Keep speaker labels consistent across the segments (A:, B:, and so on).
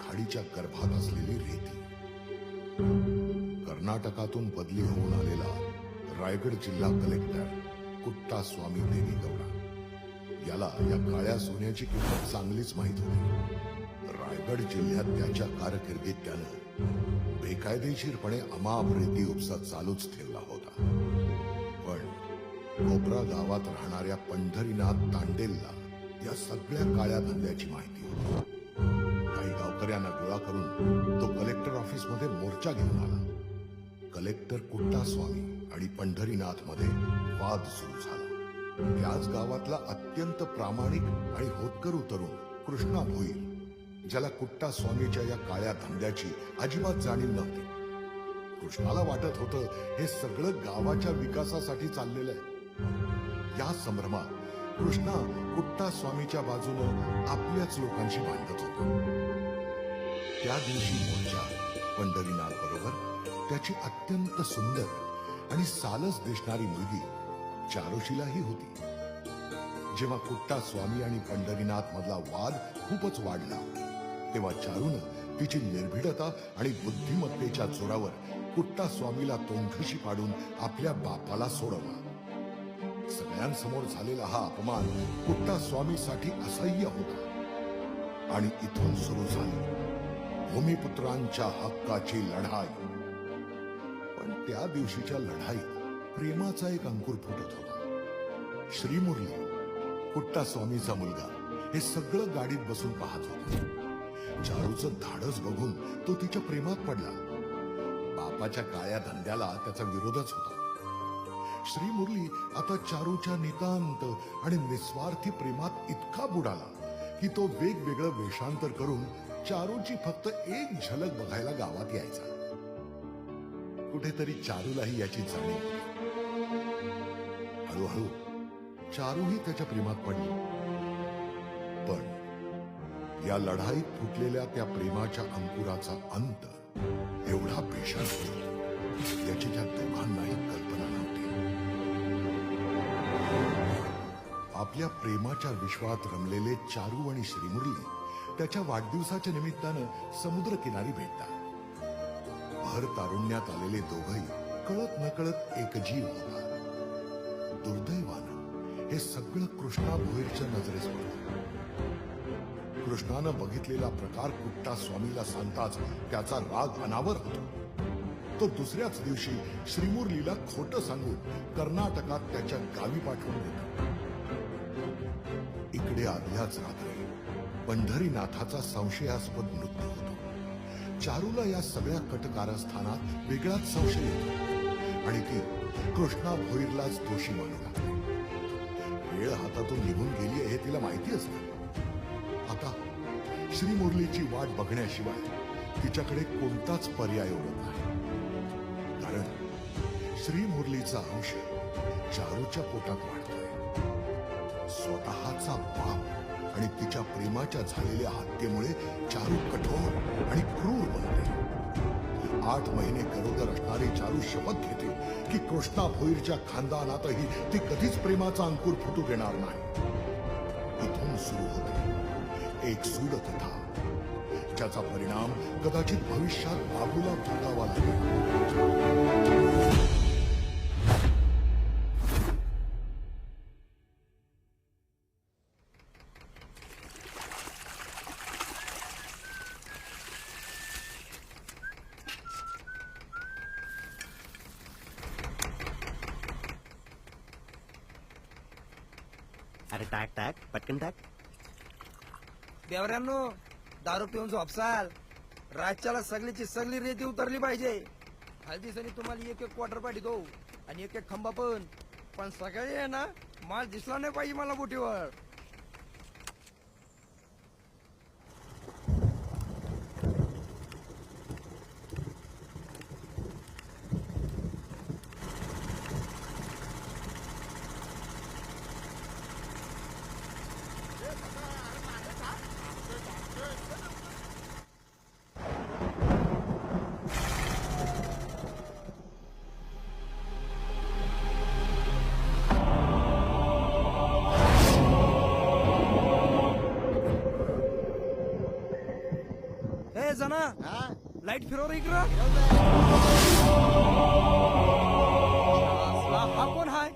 A: खाडीच्या गर्भात असलेली रेती. कर्नाटकातून बदली होऊन आलेला रायगड जिल्हा कलेक्टर कुट्टा स्वामी देवीगौडा याला या काळ्या सोन्याची किंमत चांगलीच माहित होती. रायगड जिल्ह्यात त्याच्या कारकिर्दीत त्यानं बेकायदेशीरपणे अमाप रेती उपसा चालूच ठेवला होता. पण कोपरा गावात राहणाऱ्या पंढरीनाथ तांडेलला या सगळ्या काळ्या धंद्याची माहिती होती. काही गावकऱ्यांना गोळा करून तो कलेक्टर ऑफिस मध्ये मोर्चा घेऊन आला. कलेक्टर कुट्टा स्वामी आणि पंढरीनाथ मध्ये वाद सुरू झाला. त्याच गावातला अत्यंत प्रामाणिक आणि होतकरू तरुण कृष्णा भोईर, ज्याला कुट्टा स्वामीच्या या काळ्या धंद्याची अजिबात जाणीव नव्हती. कृष्णाला वाटत होतं हे सगळं गावाच्या विकासासाठी चाललेलं आहे. या संभ्रमात कृष्णा कुट्टा स्वामीच्या बाजूनं आपल्याच लोकांशी भांडत होता. त्या दिवशी मोर्चा पंढरीनाथ बरोबर त्याची अत्यंत सुंदर आणि सालस दिसणारी मुलगी चारुशीलाही होती. जेव्हा कुट्टा स्वामी आणि पंढरीनाथ मधला वाद खूपच वाढला तेव्हा चारूनं तिची निर्भीडता आणि बुद्धिमत्तेच्या जोरावर कुट्टा स्वामीला तोंडशी पाडून आपल्या बापाला सोडवला. सगळ्यांसमोर झालेला हा अपमान कुट्टा स्वामीसाठी असह्य होता आणि इथून सुरू झाली भूमिपुत्रांच्या हक्काची लढाई. पण त्या दिवशीच्या लढाईत प्रेमाचा एक अंकुर फुटत होता. श्रीमुरली, कुट्टा स्वामीचा मुलगा, हे सगळं गाडीत बसून पाहत होता. चारूचं धाडस बघून तो तिच्या प्रेमात पडला. बापाच्या काळ्या धंद्याला त्याचा विरोधच होता. श्रीमुरली आता चारूच्या नितांत आणि निस्वार्थी प्रेमात इतका बुडाला की तो वेगवेगळं वेषांतर करून चारूची फक्त एक झलक बघायला गावात यायचा. कुठेतरी चारूलाही याची जाणीव होती. हळूहळू चारूही त्याच्या प्रेमात पडली. पण या लढाईत फुटलेल्या त्या प्रेमाच्या अंकुराचा अंत एवढा भीषण होता याची त्या दोघांनाही कल्पना नव्हती. आपल्या प्रेमाच्या विश्वात रमलेले चारू आणि श्रीमुरली त्याच्या वाढदिवसाच्या निमित्तानं समुद्रकिनारी भेटतात. भर तारुण्यात आलेले दोघही कळत नकळत एकजीव होतात. दुर्दैवानं हे सगळं कृष्णा भोईरच्या नजरेस पडलं. कृष्णानं बघितलेला प्रकार कुट्टा स्वामीला सांगताच त्याचा राग अनावर होतो. तो दुसऱ्याच दिवशी श्रीमुरलीला खोटं सांगून कर्नाटकात त्याच्या गावी पाठवून देतो. इकडे आदल्याच रात्री पंढरीनाथाचा संशयास्पद मृत्यू होतो. चारूला या सगळ्या कटकारस्थानात वेगळाच संशय येतो आणि ती कृष्णा भोईरलाच दोषी मानू लागते. वेळ हातातून निघून गेली हे तिला माहिती असतं. आता श्रीमुरलीची वाट बघण्याशिवाय तिच्याकडे कोणताच पर्याय उरत नाही. कारण श्रीमुरलीचा अंश चारूच्या पोटात वाढतोय. स्वतःचा बाप आणि तिच्या प्रेमाच्या झालेल्या हत्येमुळे चारू कठोर आणि क्रूर बनते. 8 महिने गरोदर असणारी चारू शपथ घेते की कृष्णा भोईरच्या खानदानातही ती कधीच प्रेमाचा अंकुर फुटू देणार नाही. इथून सुरू होते एक सूड कथा ज्याचा परिणाम कदाचित भविष्यात बाबूला भोगावा लागेल.
B: अरे टाक टाक पटकन टाक.
C: देवऱ्यांनो, दारू पिऊन झोपसाल. रातच्याला सगळीची सगळी रेती उतरली पाहिजे. हल्दीसनी तुम्हाला एक एक क्वार्टर पाठी दो आणि एक एक खंबा पण सकाळी आहे ना माल दिसला नाही पाहिजे मला बोटीवर. ए जना
D: हा?
C: लाईट फिरव रे इकडं हा कोण हाय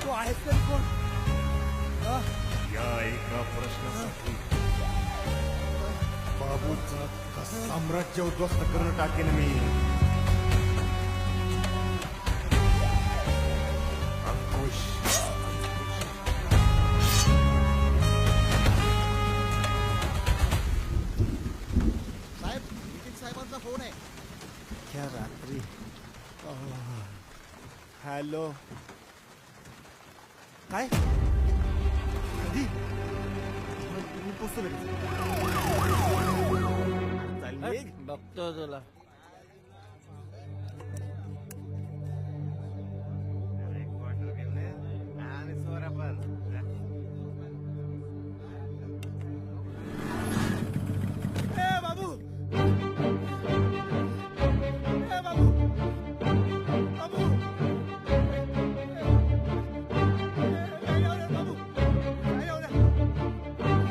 C: तू आहेस तर कोण हा?
E: या एका प्रश्नासाठी बाबूचा साम्राज्य उद्ध्वस्त करून टाकेन मी. अंकुश.
D: साहेब नितीन साहेबांचा फोन आहे.
B: क्या रात्री
E: हॅलो.
B: काय कधी मी पोचतो लगेच. चालेल, निघ.
C: बघतो तुला
B: आणि सोर आपण.
C: ए बाबू ए बाबू बाबू काय लावलं बाबू काय लावलं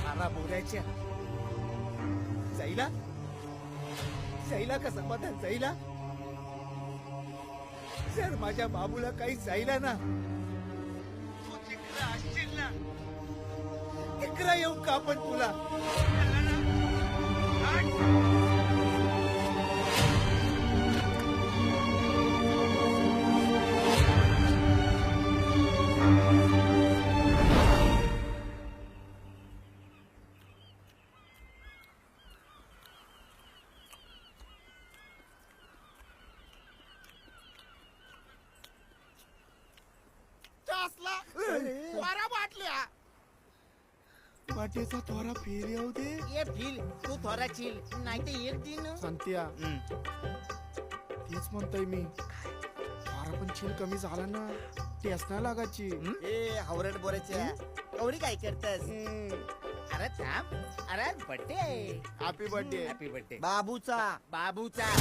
D: मारा बोलायच्या जाईला जाईला का समाधान जाईला. जर माझ्या बाबूला काही जाईला ना तू तिकडं असशील ना तिकडं येऊ का आपण तुला.
E: वाटेचा थोडा फेर येऊ दे.
F: ये फील तू थोडा चिल नाही तर एक दिन
E: सांगत्या तेच म्हणतोय मी. थोडा पण चिल कमी झाला ना टेस्ट नाही लागायची.
F: ए हावरट बोराच्या एवढी काय करतस अरे थांब अरे birthday
E: happy birthday.
F: Happy birthday
C: बाबूचा
F: बाबूचा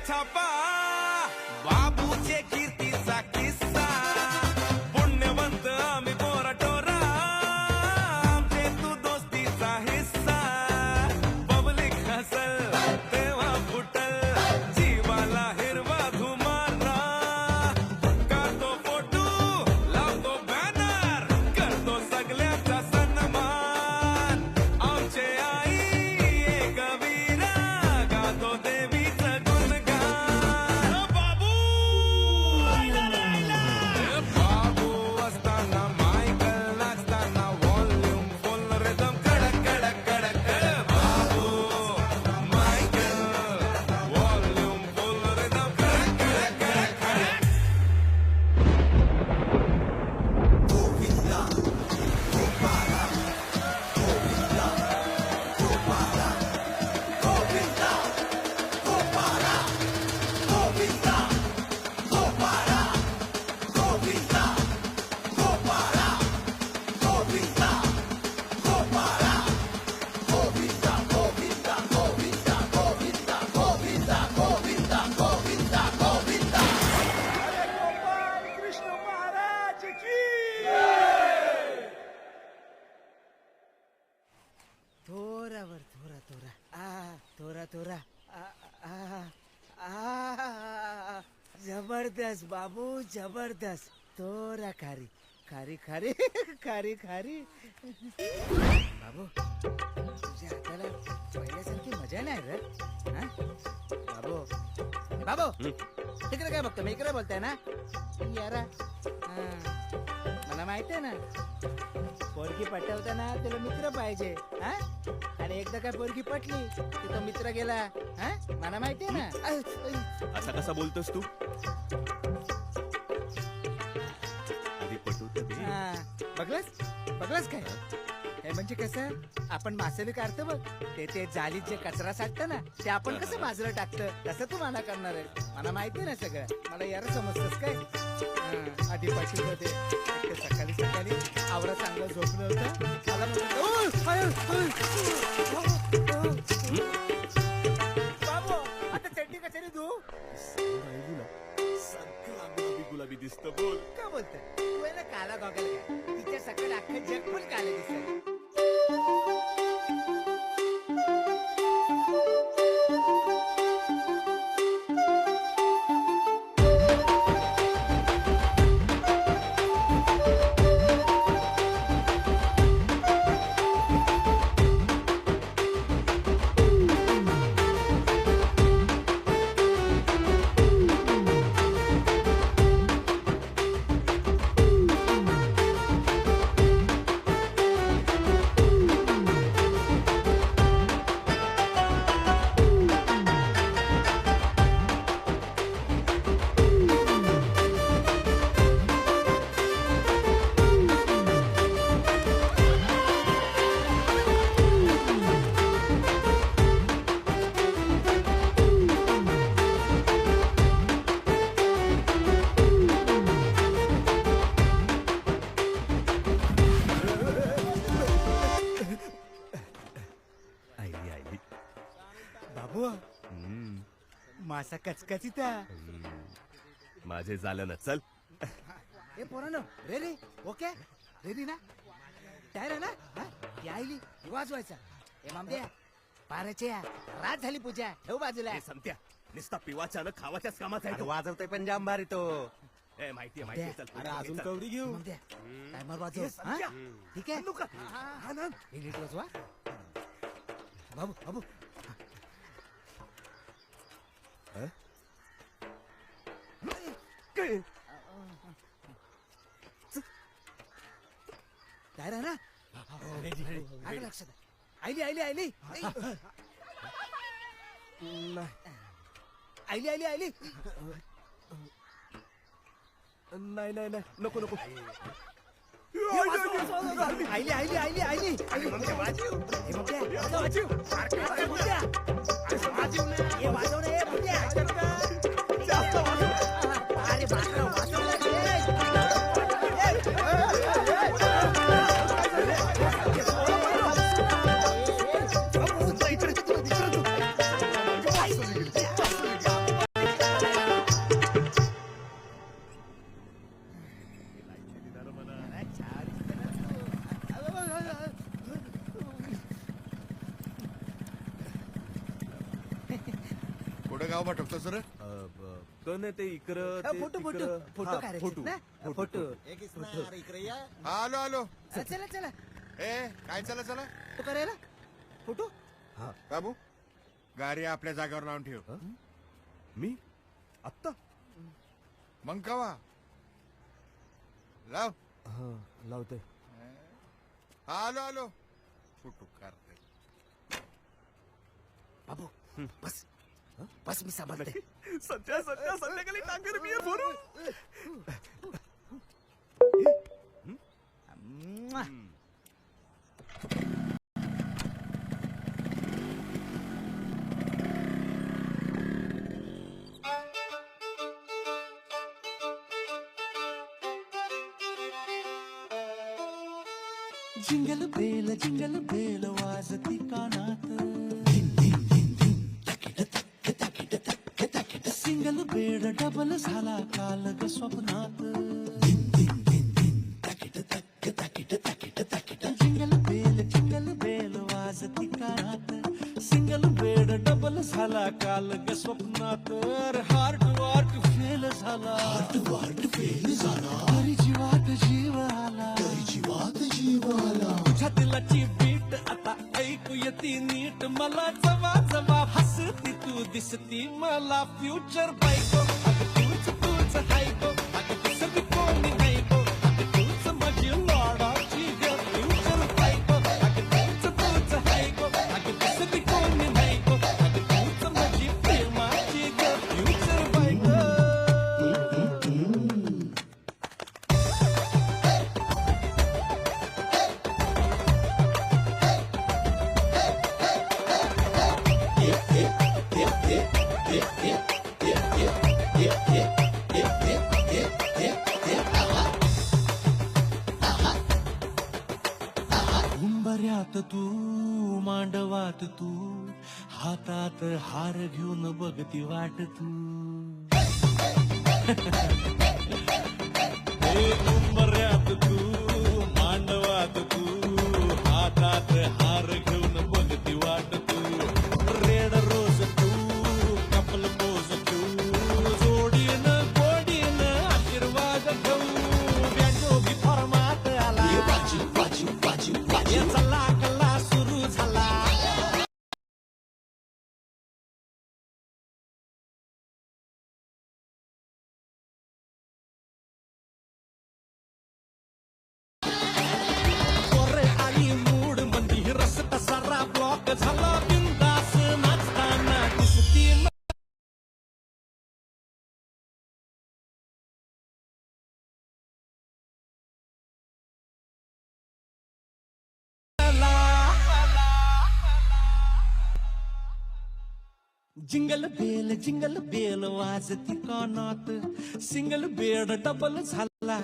G: छापा बाबूचे कीर्तीचा किस्सा पुण्यवंत आम्ही पोरा टोरा आमचे तू दोस्तीचा हिस्सा पब्लिक हसल तेव्हा फुटल जीवाला हिरवा धुमारा काढतो फोटो लावतो बॅनर करतो सगळ्याचा सन्मान आमचे आई एक वीरा गातो देवीचं गुणगान बाबू बाबू असताना मायकल नाचताना व्हॉल्यूम फुल रिदम कडक कडक कडक बाबू मायकल व्हॉल्यूम फुल रिदम कडक कडक कडक कडक
D: कृष्ण महाराज की
F: थोरावर थोरा थोरा थोरा थोरा आ जबरदस्त बाबू जबरदस्त थोरा खारी खारी खारी खारी खारी बाबू तुझ्या हाताला पहिल्यासारखी मजा नाही रे हा? बाबू बाबू तिकडे काय बघतो मी इकडे बोलताय ना यारा मला माहित आहे ना पोरगी पटवताना तुला मित्र पाहिजे हा? आणि एकदा काय पोरगी पटली की तो मित्र गेला हा? मला माहितीये ना
B: असा कसा बोलतोस तू आधी पटू तर दे.
F: हा. बघलास बघलास काय हे म्हणजे कसं आपण मासेबी काढतो बघ ते जालीत जे कचरा साठतं ना ते आपण कसं बाजूला टाकतं तसं तू मला करणार आहे मला माहितीये ना सगळं मला यार समजतस काय हा, आधी पाटील होते एकटे सकाळी सकाळी आवरा चांगलं झोपलं होतं मला म्हणलं, "ओय, आय, बाबू आता चड्डी कशाने तू
B: सगळा गुलाबी गुलाबी दिसत बोल
F: का बोलतोय तू आहे ना काला गॉगल काय तिच्या सकाळी अख्खं जग पण काले दिसत
B: आईली आईली
F: बाबू मासा कचकचिता
B: माझे झालं ना चल
F: ए पोरानो रेडी ओके रेडी ना तयार आहे ना हा? ती आईली वाजवायचा ए मामद्या पाराचे रात झाली पूजा ठेव बाजूला
B: हे संत्या नुसता पिवाच्या न खावाच्याच कामाचा आहे तो.
C: वाजवतोय पण जाम भारी तो
B: ए माहितीये माहितीये चल
C: अरे अजून
B: चल.
C: कवडी घेऊ
F: मामद्या टायमर वाजव हा? ठीक आहे हा ना नीट वाजवा बाबू बाबू तयार आहे ना आलं लक्षात आईली आईली आईली आईली आईली आईली
B: नाही नाही नाही नको नको
F: आईली आईली आईली आईली वाजव
D: पाठवतो सर
B: कन ते इकडं ते
F: फोटो फोटो
B: तिकडं.
F: फोटो
B: हा,
F: काढायचे
B: फोटो.
F: ना फोटो
D: आलो आलो
F: चला चला
D: ए काय चला चला
F: तो करायला फोटो
D: बाबू गाडी आपल्या जागेवर लावून ठेव
B: मी आत्ता
D: मग कवा लाव
B: लावतोय
D: आलो आलो फोटो काढते
F: बाबू बस बस मी सांभाळते
B: सध्या संध्याकाळी टांगर मी भरू
F: म्वा.
G: जिंगल बेल वाजती कानात सिंगल बेड डबल झाला काल ग स्वप्नात जिंगल बेल वाजती कानात सिंगल बेड डबल झाला काल ग स्वप्नात हार्ट वार्ट फेल झाला तरी जीवात तुझ्या दिलाची बीट आता ऐकू येते नीट मला जवा जवा हसती तू दिसती मला फ्युचर बायको अगं तूच हायको अगं दिसती कोणी नाहीको अगं तूच माझी लाडाची ग फ्युचर बायको अगं तूच हायको अगं दिसती कोणी नाहीको अगं तूच माझी प्रेमाची ग फ्युचर बायको उंबऱ्यात तू मांडवात तू हातात हार घेऊन बघती वाट तू हे उंबऱ्यात तू मांडवात तू हातात हार घेऊन बघती वाट तू रेड रोज तू कपल पोज तू जोडीनं गोडीनं आशीर्वाद घेऊ बँजो बी फॉर्मात आला चला कल्ला सुरू झाला पोरे आली मूड मंदी रस्ता सारा ब्लॉक झाला बिंदास नाचताना दिसती जिंगल बेल वाजती कानात सिंगल बेड डबल झाला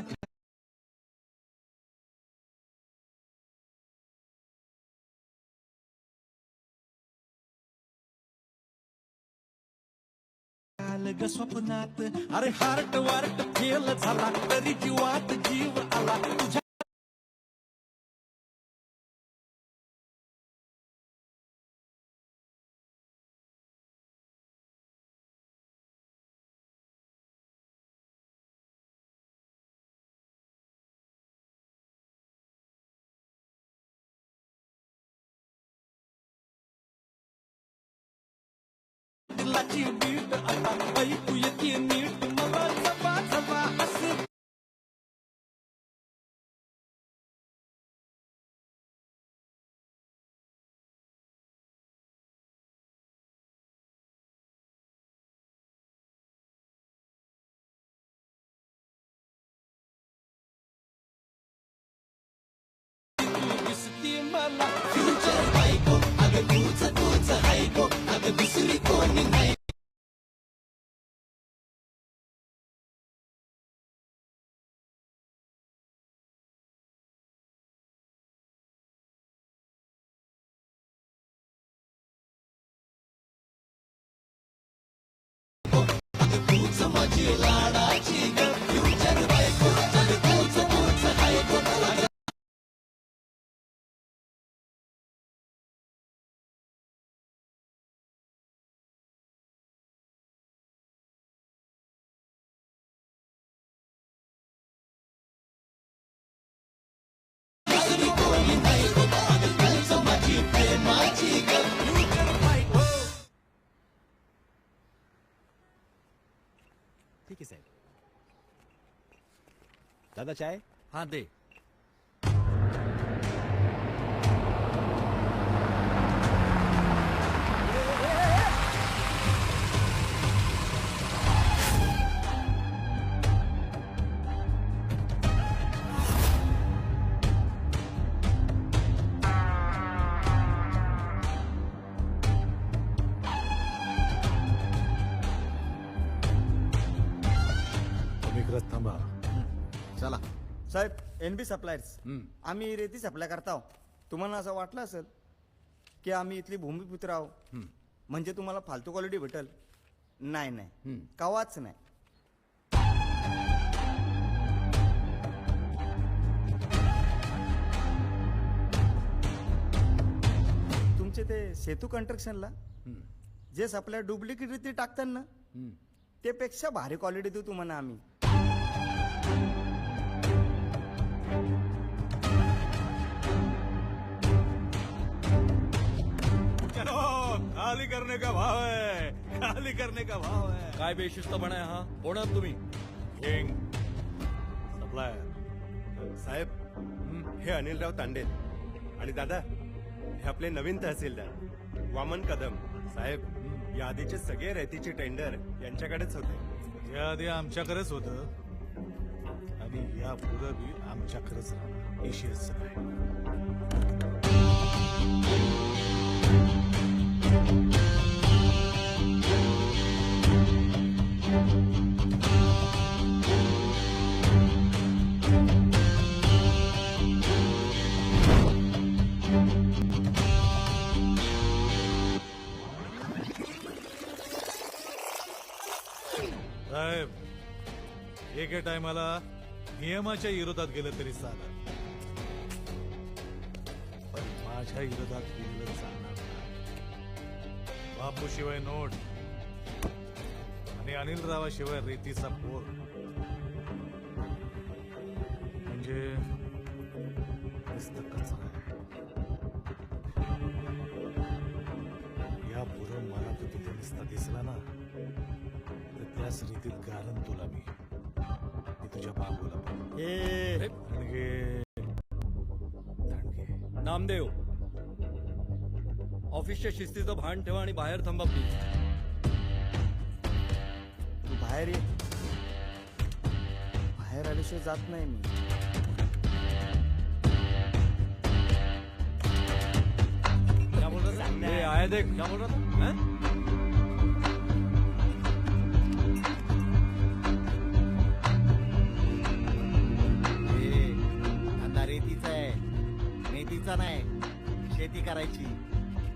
G: काल ग स्वप्नात अरे हार्ट वार्ट फेल झाला तरी जीवात जीव आला तुझ्या दिलाची बीट आता ऐकू येते नीट मला जबा जबा हसत दिसती मला फ्युचर बायको अगं तूच हायको अगं दुसरी कोणी नाही तूच माझी लाडाची ग फ्युचर बायको अगं तूच हायको
H: ठीक आहे साहेब. दादा चाय.
B: हा दे.
H: तुम्ही खरंच थांबा. चला.
C: साहेब एनबी सप्लायर्स आम्ही रेती सप्लाय करता आहो. तुम्हाला असं वाटलं असेल की आम्ही इथली भूमिपुत्र आहो म्हणजे तुम्हाला फालतू क्वालिटी भेटल. नाही नाही कवाच नाही. तुमचे ते सेतू कंस्ट्रक्शनला जे सप्लाय डुप्लिकेट रेती टाकतात ना ते पेक्षा भारी क्वालिटी देऊ तुम्हाला आम्ही.
B: चलो खाली करने का भाव है, खाली करने का भाव है.
G: काय बेशिस्तपणा आहे हा? कोण आहात तुम्ही?
B: किंग सप्लायर साहेब, हे अनिलराव तांडे आणि दादा हे आपले नवीन तहसीलदार वामन कदम साहेब. या आधीचे सगळे रेतीचे टेंडर यांच्याकडेच होते.
I: याआधी आमच्याकडेच होत आणि या पुढं बी आमच्याकडेच राहणार. इशेच नाही. साहेब एके टायमाला नियमाच्या विरोधात गेलं तरी चालेल, पण माझ्या विरोधात गेलं चालणार नाही. बापूशिवाय नोट आणि अनिलरावाशिवाय रेतीचा पोर म्हणजे नुसतं कचरा आहे. या पुढं मला तर तिथे नुसता दिसला ना तर त्याच रीतीत गारण तुला मी तुझ्या बाबूला पण. रणगे, रणगे.
G: नामदेव, ऑफिसच्या शिस्तीचं भान ठेवा आणि बाहेर थांबा प्लीज.
C: तू बाहेर ये. बाहेर आल्याशिवाय जात नाही मी.
G: क्या बोल रहा था? ये आया देख. क्या बोल रहा था? हैं?
F: धंदा रेतीचा आहे, मेथीचा नाही. शेती करायची.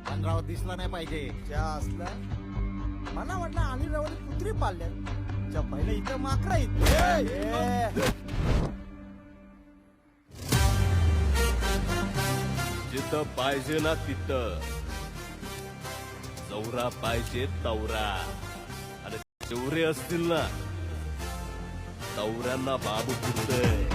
F: पंधरावर दिसला नाही पाहिजे.
C: ज्या असला मला वाटलं अनिलरावाने कुत्री पाळल्या. ज्या पहिले इथं माकडा
G: जिथं पाहिजे ना तिथं चौरा पाहिजे. तवरा आणि चौरे असतील ना तवऱ्यांना बाबू पुरतय.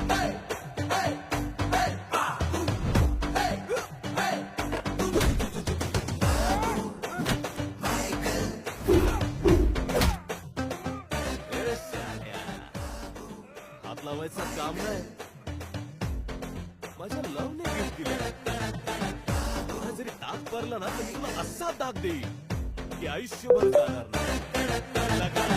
G: हात लावायचं काम नाही. माझ्या लवने गिफ्ट दिलं. तुला जरी दाग पडला ना तर तुला असा दाग देईल की आयुष्यभर जाणार नाही. लगा.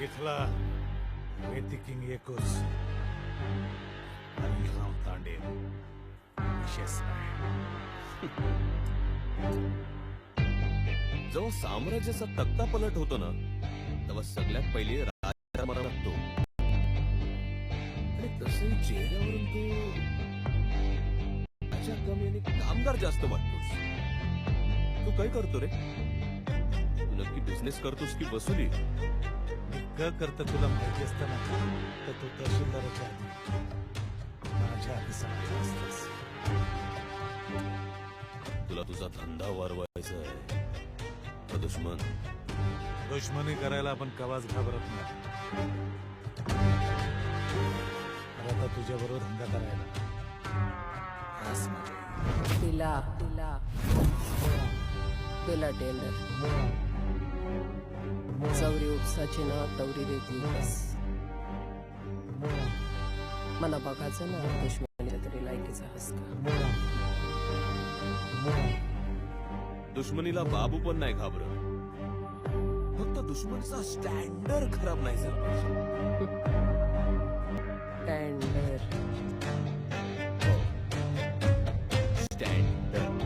I: इथला मेथी किंग एकच अनिलराव तांडे विशेष नाही.
J: जेव्हा साम्राज्याचा तक्ता पलट होतो ना तेव्हा सगळ्यात पहिले राजा मरण लागतो. आणि तसे चेहऱ्यावरून तू राजा कमी आणि कामगार जास्त वाटतोस. तू काय करतो रे? तू नक्की बिझनेस करतोस की वसुली?
I: मी क करता तुला माहिती असताना तर तू तहसीलदाराच्या आधी माझ्या आधी सांगितलं असतंस.
J: तुला तुझा धंदा वारवायचा आहे का दुश्मन?
I: दुश्मनी करायला आपण कवाच घाबरत नाही. तर आता तुझ्या बरोबर धंदा करायला
K: तिला तिला तुला टेंडर चौरी उपसाची ना तवरी देतली बस. मला बघायचं ना दुश्मनीला तरी लायकीचा हस का.
J: दुश्मनीला बाबू पण नाही घाबरत. फक्त दुश्मनचा स्टँडर्ड खराब नाही झाला पाहिजे.
K: Tender
J: standard.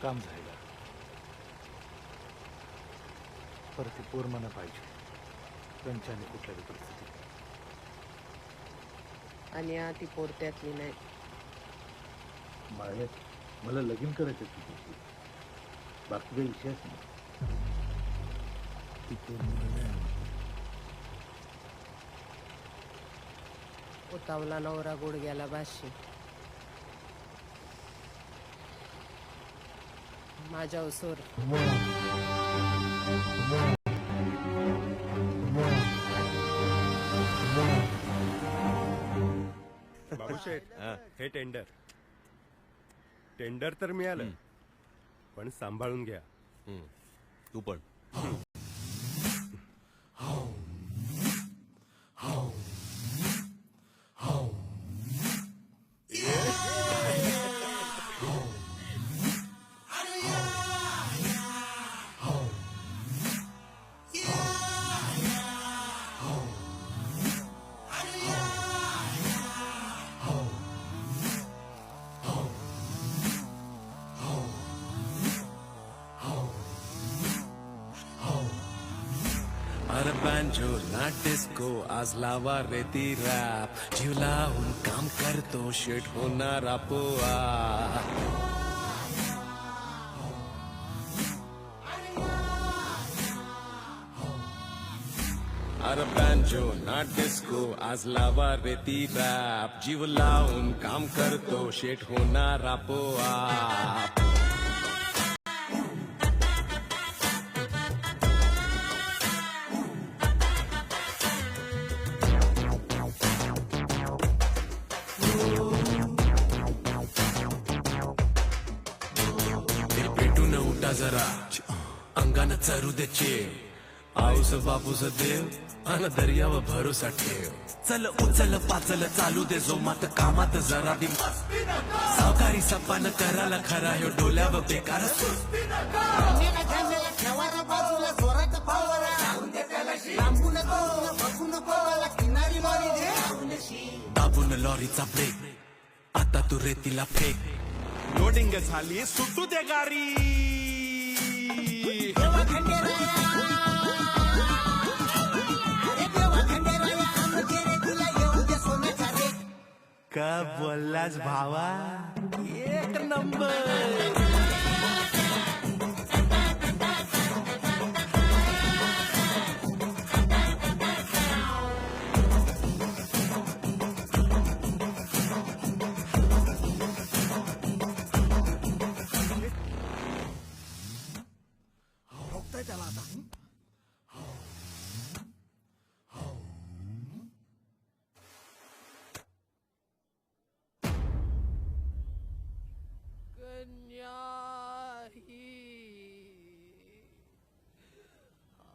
I: काम झालं. परत ते पूर्ण पाहिजे पंचाने कुठल्याही परिस्थितीत.
K: आणि ती पोरत्यातली नाही.
H: मला लगीन करायचं तुझ्याशी. बाकी काही विषयच नाही.
K: उतावला नवरा गुडघ्याला बाशी. माझ्या उसोर
B: बाबूशेठ हे टेंडर तर मिळालं पण सांभाळून घ्या.
J: तू पण.
G: अरे बँजो ना डिस्को आज लावा रेती रॅप. जीव लावून काम करतो शेट होणार आपोआ. अरे बँजो ना डिस्को आज लावा रेती रॅप. जीव लावून काम करतो शेट होणार आपोआ. पेटून उठा जरा अंगानं चरू दे चेव. आऊस बापूस देव अन दर्यावर भरोसा ठेव. चल उचल पाचल चालू दे जोमात कामात जरा दिमाग. सावकारी सपान करायला खरा ह्यो डोल्यावर बेकार. दाबून लॉरीचा ब्रेक आता तू रेतीला फेक. लोडिंग झाली सुटू दे गाडी. का बोललास भावा एक नंबर.